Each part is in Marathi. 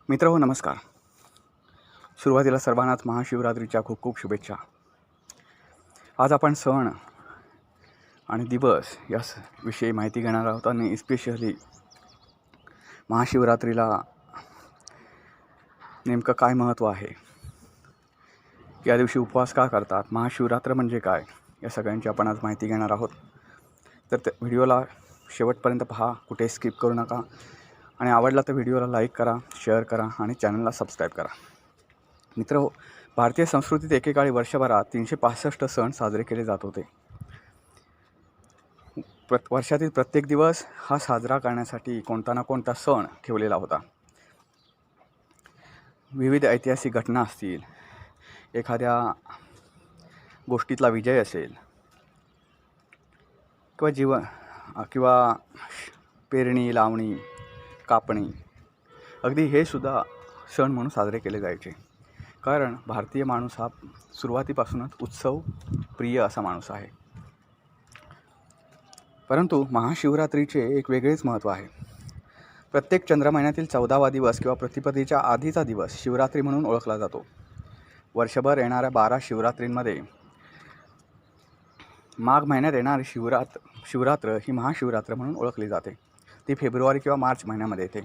मित्रहो नमस्कार. सुरुवातीला सर्वांनाच महाशिवरात्रीच्या खूप खूप शुभेच्छा. आज आपण सण आणि दिवस या विषयी माहिती घेणार आहोत आणि स्पेशली महाशिवरात्रीला नेमकं काय महत्त्व आहे, या दिवशी उपवास का करतात, महाशिवरात्र म्हणजे काय, या सगळ्यांची आपण आज माहिती घेणार आहोत. तर व्हिडिओला शेवटपर्यंत पहा, कुठे स्किप करू नका आणि आवडला तर व्हिडिओला लाईक करा, शेअर करा आणि चॅनलला सबस्क्राईब करा. मित्रहो, भारतीय संस्कृतीत एकेकाळी वर्षभरात 365 सण साजरे केले जात होते. वर्षातील प्रत्येक दिवस हा साजरा करण्यासाठी कोणता ना कोणता सण ठेवलेला होता. विविध ऐतिहासिक घटना असतील, एखाद्या गोष्टीतला विजय असेल किंवा पेरणी, लावणी, कापणी, अगदी हे सुद्धा सण म्हणून साजरे केले जायचे. कारण भारतीय माणूस हा सुरुवातीपासूनच उत्सव प्रिय असा माणूस आहे. परंतु महाशिवरात्रीचे एक वेगळेच महत्त्व आहे. प्रत्येक चंद्र महिन्यातील 14वा दिवस किंवा प्रतिपदेच्या आधीचा दिवस शिवरात्री म्हणून ओळखला जातो. वर्षभर येणाऱ्या 12 शिवरात्रींमध्ये माघ महिन्यात येणारी शिवरात्र ही महाशिवरात्र म्हणून ओळखली जाते. ती फेब्रुवारी किंवा मार्च महिन्यामध्ये येते.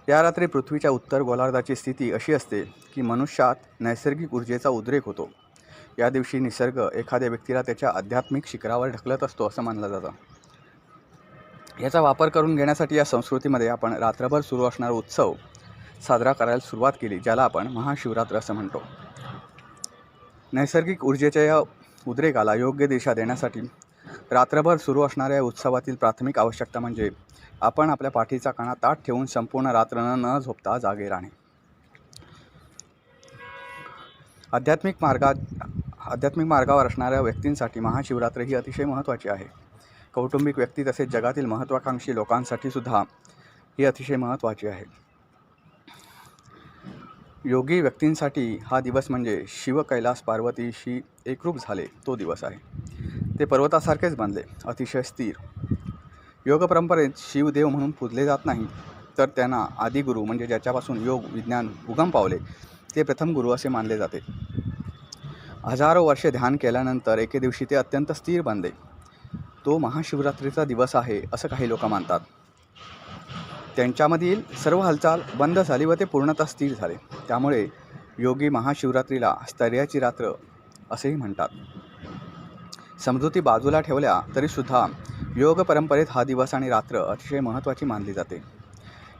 या रात्री पृथ्वीच्या उत्तर गोलार्धाची स्थिती अशी असते की मनुष्यात नैसर्गिक ऊर्जेचा उद्रेक होतो. या दिवशी निसर्ग एखाद्या व्यक्तीला त्याच्या आध्यात्मिक शिखरावर ढकलत असतो असं मानलं जातं. याचा वापर करून घेण्यासाठी या संस्कृतीमध्ये आपण रात्रभर सुरू असणारा उत्सव साजरा करायला सुरुवात केली, ज्याला आपण महाशिवरात्र असं म्हणतो. नैसर्गिक ऊर्जेच्या या उद्रेकाला योग्य दिशा देण्यासाठी रात्रभर सुरू असणाऱ्या या उत्सवातील प्राथमिक आवश्यकता म्हणजे आपण आपल्या पाठीचा कणा ताठ ठेवून संपूर्ण रात्र न झोपता जागे राहणे. आध्यात्मिक मार्गावर असणाऱ्या व्यक्तींसाठी महाशिवरात्र ही अतिशय महत्त्वाची आहे. कौटुंबिक व्यक्ती तसेच जगातील महत्त्वाकांक्षी लोकांसाठी सुद्धा ही अतिशय महत्त्वाची आहे. योगी व्यक्तींसाठी हा दिवस म्हणजे शिव कैलास पार्वतीशी एकरूप झाले तो दिवस आहे. ते पर्वतासारखेच बनले, अतिशय स्थिर. योग परंपरेत शिवदेव म्हणून पूजले जात नाही, तर त्यांना आदिगुरू म्हणजे ज्याच्यापासून योग विज्ञान उगम पावले ते प्रथम गुरु असे मानले जाते. हजारो वर्षे ध्यान केल्यानंतर एके दिवशी ते अत्यंत स्थिर बनले. तो महाशिवरात्रीचा दिवस आहे असं काही लोक मानतात. त्यांच्यामधील सर्व हालचाल बंद झाली व ते पूर्णतः स्थिर झाले. त्यामुळे योगी महाशिवरात्रीला स्थैर्याची रात्र असेही म्हणतात. समजुती बाजूला ठेवल्या तरीसुद्धा योग परंपरेत हा दिवस आणि रात्र अतिशय महत्त्वाची मानली जाते.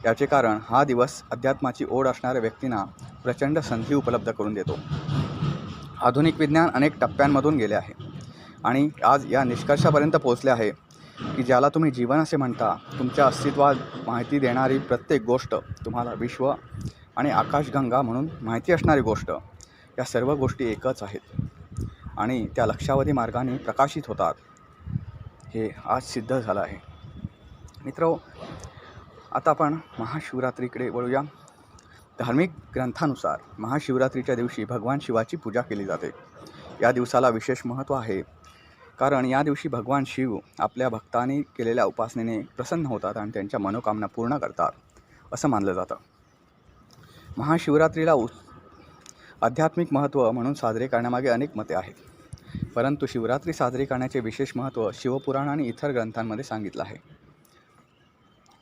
याचे कारण हा दिवस अध्यात्माची ओढ असणाऱ्या व्यक्तींना प्रचंड संधी उपलब्ध करून देतो. आधुनिक विज्ञान अनेक टप्प्यांमधून गेले आहे आणि आज या निष्कर्षापर्यंत पोहोचले आहे की ज्याला तुम्ही जीवन असे म्हणता, तुमच्या अस्तित्वात माहिती देणारी प्रत्येक गोष्ट, तुम्हाला विश्व आणि आकाशगंगा म्हणून माहिती असणारी गोष्ट, या सर्व गोष्टी एकच आहेत आणि त्या लक्षावधी मार्गाने प्रकाशित होतात. हे आज सिद्ध झालं आहे. मित्रहो, आता आपण महाशिवरात्रीकडे वळूया. धार्मिक ग्रंथानुसार महाशिवरात्रीच्या दिवशी भगवान शिवाची पूजा केली जाते. या दिवसाला विशेष महत्त्व आहे कारण या दिवशी भगवान शिव आपल्या भक्तांनी केलेल्या उपासनेने प्रसन्न होतात आणि त्यांच्या मनोकामना पूर्ण करतात असं मानलं जातं. महाशिवरात्रीला आध्यात्मिक महत्त्व म्हणून साजरे करण्यामागे अनेक मते आहेत, परंतु शिवरात्री साजरी करण्याचे विशेष महत्त्व शिवपुराण आणि इतर ग्रंथांमध्ये सांगितलं आहे.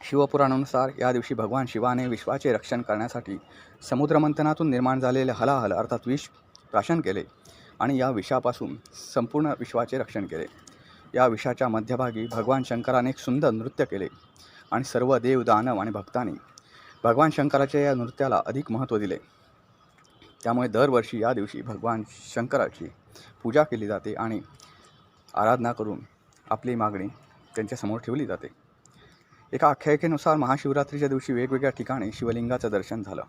शिवपुराणानुसार या दिवशी भगवान शिवाने विश्वाचे रक्षण करण्यासाठी समुद्रमंथनातून निर्माण झालेले हलाहल अर्थात विष प्राशन केले आणि या विषापासून संपूर्ण विश्वाचे रक्षण केले. या विषाच्या मध्यभागी भगवान शंकराने एक सुंदर नृत्य केले आणि सर्व देव, दानव आणि भक्तांनी भगवान शंकराच्या या नृत्याला अधिक महत्त्व दिले. त्यामुळे दरवर्षी या दिवशी भगवान शंकराची पूजा केली जाते आणि आराधना करून आपली मागणी त्यांच्यासमोर ठेवली जाते. एका आख्यायिकेनुसार महाशिवरात्रीच्या दिवशी वेगवेगळ्या ठिकाणी शिवलिंगाचं दर्शन झालं.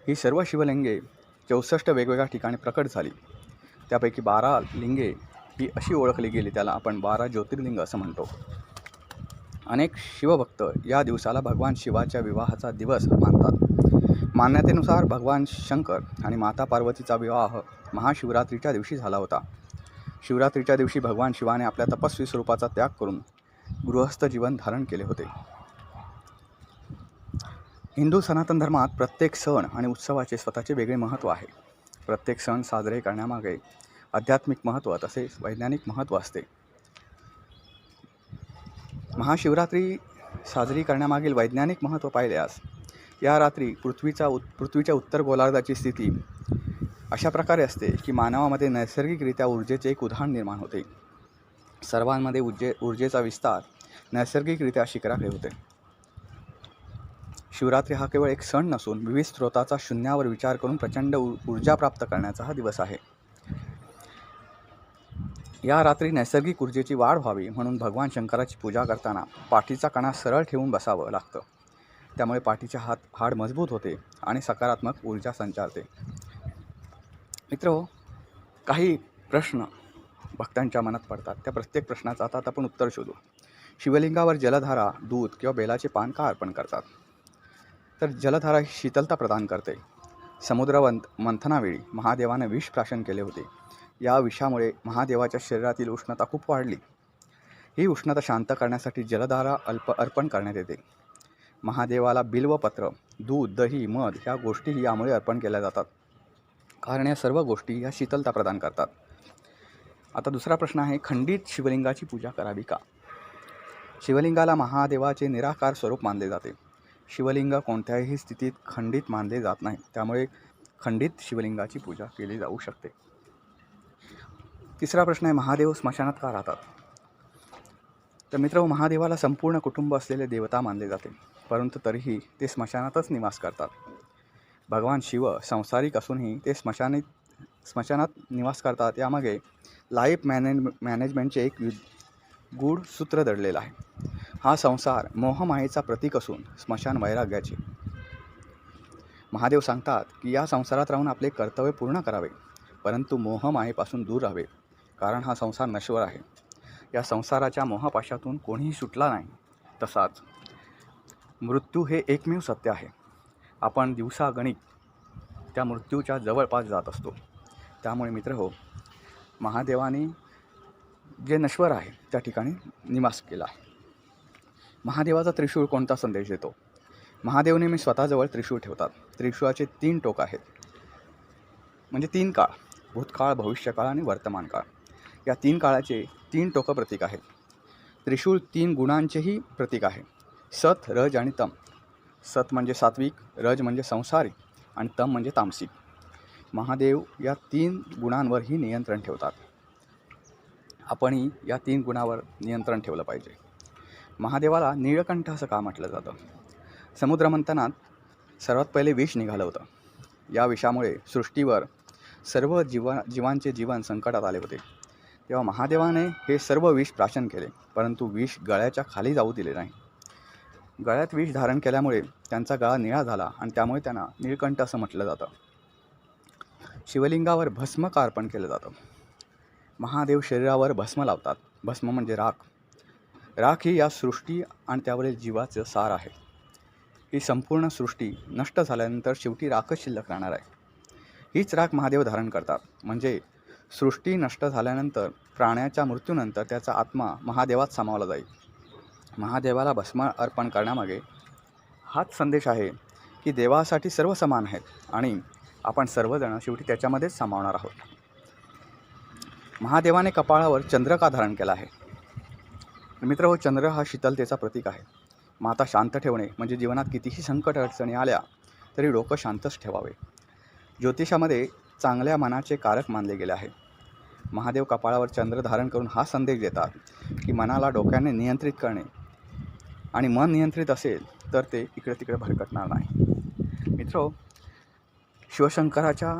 ही सर्व शिवलिंगे 64 वेगवेगळ्या ठिकाणी प्रकट झाली. त्यापैकी 12 लिंगे ही अशी ओळखली गेली, त्याला आपण 12 ज्योतिर्लिंग असं म्हणतो. अनेक शिवभक्त या दिवसाला भगवान शिवाच्या विवाहाचा दिवस मानतात. मान्यतेनुसार भगवान शंकर आणि माता पार्वतीचा विवाह महाशिवरात्रीच्या दिवशी झाला होता. शिवरात्रीच्या दिवशी भगवान शिवाने आपल्या तपस्वी स्वरूपाचा त्याग करून गृहस्थ जीवन धारण केले होते. हिंदू सनातन धर्मात प्रत्येक सण आणि उत्सवाचे स्वतःचे वेगळे महत्त्व आहे. प्रत्येक सण साजरे करण्यामागे आध्यात्मिक महत्त्व तसेच वैज्ञानिक महत्त्व असते. महाशिवरात्री साजरी करण्यामागील वैज्ञानिक महत्त्व पाहिल्यास या रात्री पृथ्वीच्या उत्तर गोलार्धाची स्थिती अशा प्रकारे असते की मानवामध्ये नैसर्गिकरित्या ऊर्जेचे एक उधाण निर्माण होते. सर्वांमध्ये ऊर्जेचा विस्तार नैसर्गिकरित्या शिखराकडे होते. शिवरात्री हा केवळ एक सण नसून विविध स्रोताचा शून्यावर विचार करून प्रचंड ऊर्जा प्राप्त करण्याचा हा दिवस आहे. या रात्री नैसर्गिक ऊर्जेची वाढ व्हावी म्हणून भगवान शंकराची पूजा करताना पाठीचा कणा सरळ ठेवून बसावं लागतं. त्यामुळे पाठीचे हाड मजबूत होते आणि सकारात्मक ऊर्जा संचारते. मित्रहो, काही प्रश्न भक्तांच्या मनात पडतात. त्या प्रत्येक प्रश्नाचं आता आपण उत्तर शोधू. शिवलिंगावर जलधारा, दूध किंवा बेलाचे पान का अर्पण करतात? तर जलधारा ही शीतलता प्रदान करते. समुद्र मंथनावेळी महादेवाने विष प्राशन केले होते. या विषामुळे महादेवाच्या शरीरातील उष्णता खूप वाढली. ही उष्णता शांत करण्यासाठी जलधारा अर्पण करण्यात येते. महादेवाला बिल्वपत्र, दूध, दही, मध ह्या गोष्टीही यामुळे अर्पण केल्या जातात, कारण या सर्व गोष्टी ह्या शीतलता प्रदान करतात. आता दुसरा प्रश्न आहे, खंडित शिवलिंगाची पूजा करावी का? शिवलिंगाला महादेवाचे निराकार स्वरूप मानले जाते. शिवलिंग कोणत्याही स्थितीत खंडित मानले जात नाही. त्यामुळे खंडित शिवलिंगाची पूजा केली जाऊ शकते. तिसरा प्रश्न आहे, महादेव स्मशानात का राहतात? तर मित्र, महादेवाला संपूर्ण कुटुंब असलेले देवता मानले जाते, परंतु तरीही ते स्मशानातच निवास करतात. भगवान शिव संसारिक असूनही ते स्मशानात निवास करतात. यामागे लाईफ मॅनेजमेंटचे एक गूढ सूत्र दडलेलं आहे. हा संसार मोहमायेचा प्रतीक असून स्मशान वैराग्याचे. महादेव सांगतात की या संसारात राहून आपले कर्तव्य पूर्ण करावे, परंतु मोहमायेपासून दूर राहावे, कारण हा संसार नश्वर आहे. या संसाराच्या मोहपाशातून कोणीही सुटला नाही. तसाच मृत्यू हे एकमेव सत्य आहे. आपण दिवसागणिक त्या मृत्यूच्या जवळपास जात असतो. त्यामुळे मित्रहो, महादेवाने जे नश्वर आहे त्या ठिकाणी निवास केला आहे. महादेवाचा त्रिशूळ कोणता संदेश देतो? महादेव नेहमी स्वतःजवळ त्रिशूळ ठेवतात. त्रिशूळाचे 3 टोक आहेत, म्हणजे 3 काळ: भूतकाळ, भविष्यकाळ आणि वर्तमान काळ. या 3 काळाचे 3 टोकं प्रतीक आहेत. त्रिशूळ 3 गुणांचेही प्रतीक आहे: सत, रज आणि तम. सत म्हणजे सात्विक, रज म्हणजे संसारिक आणि तम म्हणजे तामसिक. महादेव या 3 गुणांवरही नियंत्रण ठेवतात. आपणही या 3 गुणांवर नियंत्रण ठेवलं पाहिजे. महादेवाला नीळकंठ असं का म्हटलं जातं? समुद्रमंथनात सर्वात पहिले विष निघालं होतं. या विषामुळे सृष्टीवर सर्व जीवांचे जीवन संकटात आले होते. तेव्हा महादेवाने हे सर्व विष प्राशन केले, परंतु विष गळ्याच्या खाली जाऊ दिले नाही. गळ्यात विष धारण केल्यामुळे त्यांचा गळा निळा झाला आणि त्यामुळे त्यांना नीळकंठ असं म्हटलं जातं. शिवलिंगावर भस्म का अर्पण केलं जातं? महादेव शरीरावर भस्म लावतात. भस्म म्हणजे राख. राख ही या सृष्टी आणि त्यावरील जीवाचं सार आहे. ही संपूर्ण सृष्टी नष्ट झाल्यानंतर शेवटी राखच शिल्लक राहणार आहे. हीच राख महादेव धारण करतात. म्हणजे सृष्टी नष्ट झाल्यानंतर, प्राण्याच्या मृत्यूनंतर त्याचा आत्मा महादेवात सामावला जाईल. महादेवाला भस्म अर्पण करण्यामागे हाच संदेश आहे की देवासाठी सर्व समान आहेत आणि आपण सर्वजण शेवटी त्याच्यामध्येच सामावणार आहोत. महादेवाने कपाळावर चंद्र का धारण केला आहे? मित्र, चंद्र हा शीतलतेचा प्रतीक आहे. माता शांत ठेवणे म्हणजे जीवनात कितीही संकट अडचणी आल्या तरी डोकं शांतच ठेवावे. ज्योतिषामध्ये चांगल्या मनाचे कारक मानले गेले आहे. महादेव कपाळावर चंद्र धारण करून हा संदेश देतात की मनाला डोक्याने नियंत्रित करणे, आणि मन नियंत्रित असेल तर ते इकडे तिकडे भरकटणार नाही. मित्रो, शिवशंकराच्या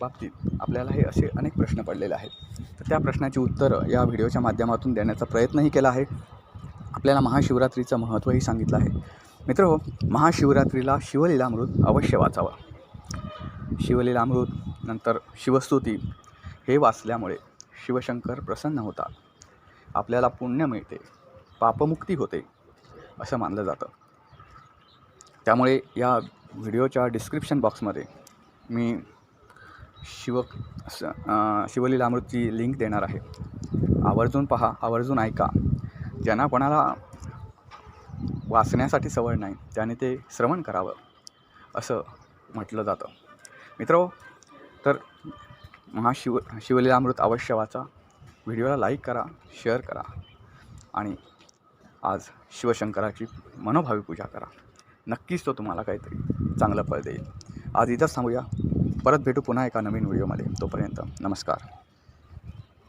बाबतीत आपल्याला हे असे अनेक प्रश्न पडलेले आहेत. तर त्या प्रश्नाची उत्तरं या व्हिडिओच्या माध्यमातून देण्याचा प्रयत्नही केला आहे. आपल्याला महाशिवरात्रीचं महत्त्वही सांगितलं आहे. मित्रो, महाशिवरात्रीला शिवलीलामृत अवश्य वाचावं. शिवलीलामृत नंतर शिवस्तुती हे वाचल्यामुळे शिवशंकर प्रसन्न होतात. आपल्याला पुण्य मिळते, पापमुक्ती होते असं मानलं जातं. त्यामुळे या व्हिडिओच्या डिस्क्रिप्शन बॉक्समध्ये मी शिवलीलामृतची लिंक देणार आहे. आवर्जून पहा, आवर्जून ऐका. ज्यांना कोणाला वाचण्यासाठी सवय नाही त्याने ते श्रवण करावं असं म्हटलं जातं. मित्रहो, तर शिवलीलामृत अवश्य वाचा, व्हिडिओला लाईक करा, शेअर करा आणि आज शिवशंकराची मनोभावी पूजा करा. नक्कीच तो तुम्हाला काहीतरी चांगलं फळ देईल. आज इथंच थांबूया. परत भेटू पुन्हा एका नवीन व्हिडिओमध्ये. तोपर्यंत नमस्कार.